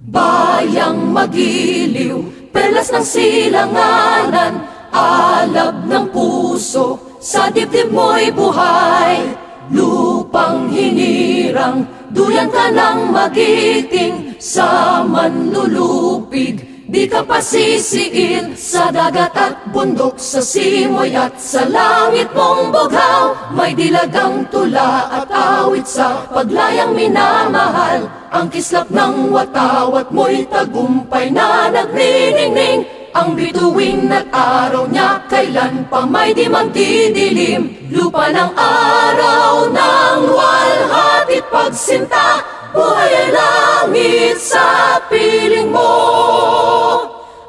Bayang magiliw, perlas ng silanganan, alab ng puso, sa dibdib mo'y buhay. Lupang hinirang, duyan ka ng magiting, sa manlulupig di ka pasisiil. Sa dagat at bundok, sa simoy at sa langit mong bughaw, may dilagang tula at awit sa paglayang minamahal. Ang kislap ng watawat mo'y tagumpay na nagniningning. Ang bituin at araw niya kailan pa may di magdidilim. Lupa ng araw ng luwalhati't pagsinta, buhay ay langit sa piling mo.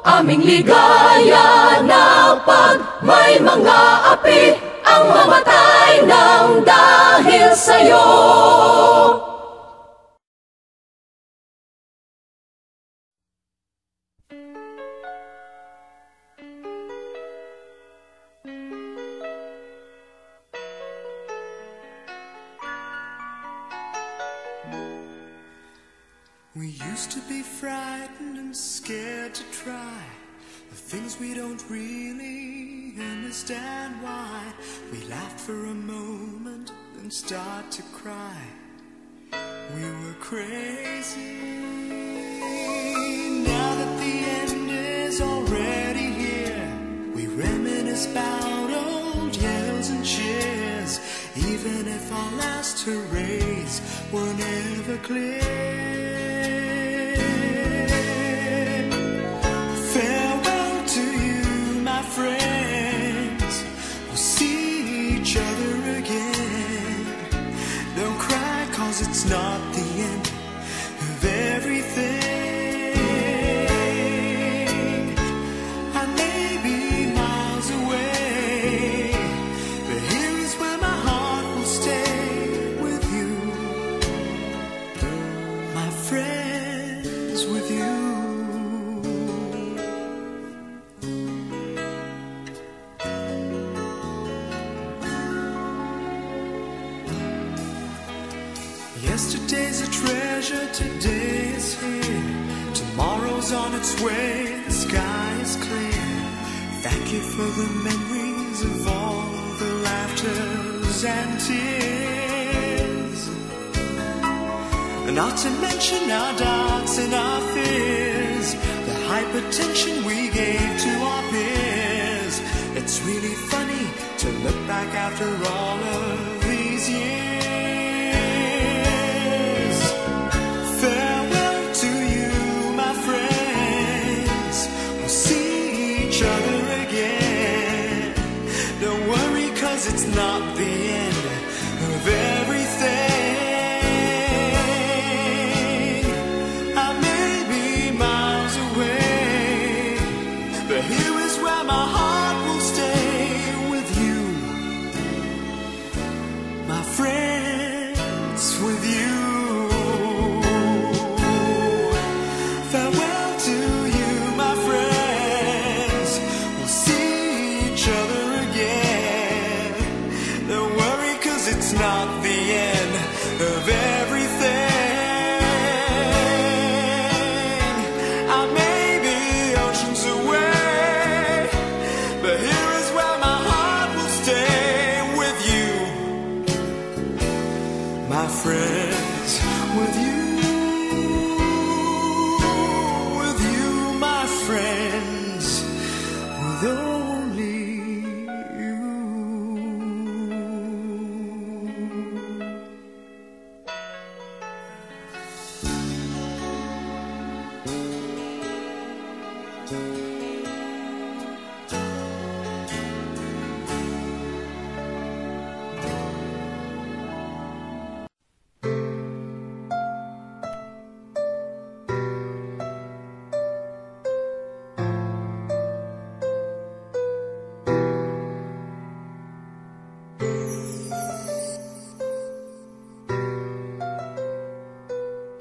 Aming ligaya na pag may mga api ang mamatay ng dahil sa'yo. We used to be frightened and scared to try the things we don't really understand why. We laughed for a moment then start to cry. We were crazy. Now that the end is already here, we reminisce about old yells and cheers, even if our last hurrays were never clear. Friends, we'll see each other again. Don't cry, 'cause it's not the end of everything. I may be miles away, but here is where my heart will stay with you. My friends, with you. Yesterday's a treasure, today is here. Tomorrow's on its way, the sky is clear. Thank you for the memories of all the laughters and tears. Not to mention our doubts and our fears, the hypertension we gave to our peers. It's really funny to look back after all of these years. Farewell to you, my friends. We'll see each other again. Don't worry, 'cause it's not the end of everything. I may be miles away, but here is where my heart will stay with you.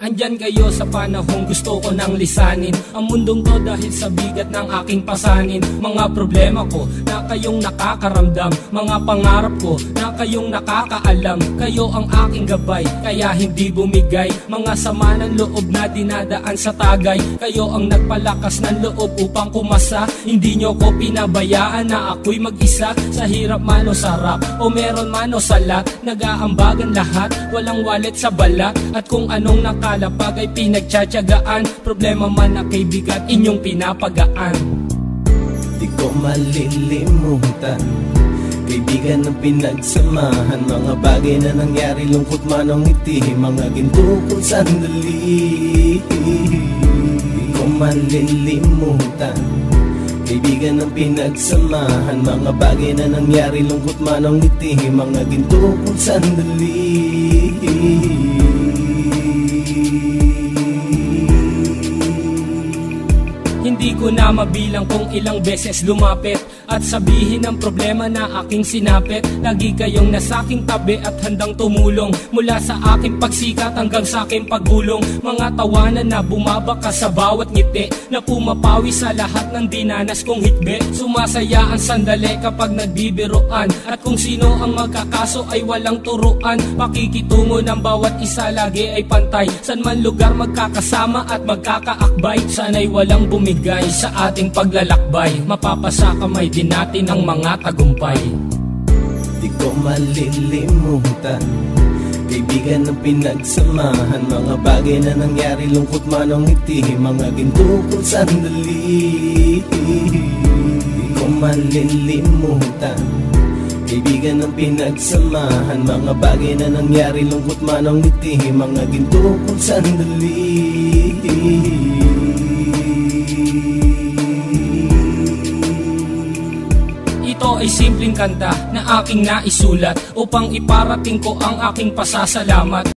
Andyan kayo sa panahong gusto ko nang lisanin ang mundong to dahil sa bigat ng aking pasanin. Mga problema ko na kayong nakakaramdam, mga pangarap ko na kayong nakakaalam. Kayo ang aking gabay, kaya hindi bumigay. Mga sama ng loob na dinadaan sa tagay, kayo ang nagpalakas ng loob upang kumasa. Hindi nyo ko pinabayaan na ako'y mag-isa. Sa hirap man o sarap, o meron man o salat, nag-aambagan lahat, walang wallet sa balat. At kung anong nakalapag ay pinagtsatsagaan, problema man na kaibigan, inyong pinapagaan. Di ko malilimutan, kaibigan ng pinagsamahan, mga bagay na nangyari, lungkot man o ngiti, mga ginto kong sandali. Di ko malilimutan, kaibigan ng pinagsamahan, mga bagay na nangyari, lungkot man o ngiti, mga ginto kong sandali. Hindi ko na mabilang kung ilang beses lumapit at sabihin ang problema na aking sinapit. Lagi kayong nasa aking tabi at handang tumulong, mula sa aking pagsikat hanggang sa aking paggulong. Mga tawanan na bumabaka sa bawat ngiti, na pumapawi sa lahat ng dinanas kong hitbe. Sumasaya ang sandali kapag nagbibiruan, at kung sino ang magkakaso ay walang turuan. Pakikitungo ng bawat isa lagi ay pantay, san man lugar magkakasama at magkakaakbay. Sana'y walang bumigay sa ating paglalakbay, mapapasa kamay din natin ang mga tagumpay. Di ko malilimutan, kaibigan ng pinagsamahan, mga bagay na nangyari, lungkot man o ngiti, mga ginto kong sandali. Di ko malilimutan, kaibigan ng pinagsamahan, mga bagay na nangyari, lungkot man o ngiti, mga ginto kong sandali. Ito ay simpleng kanta na aking naisulat upang iparating ko ang aking pasasalamat.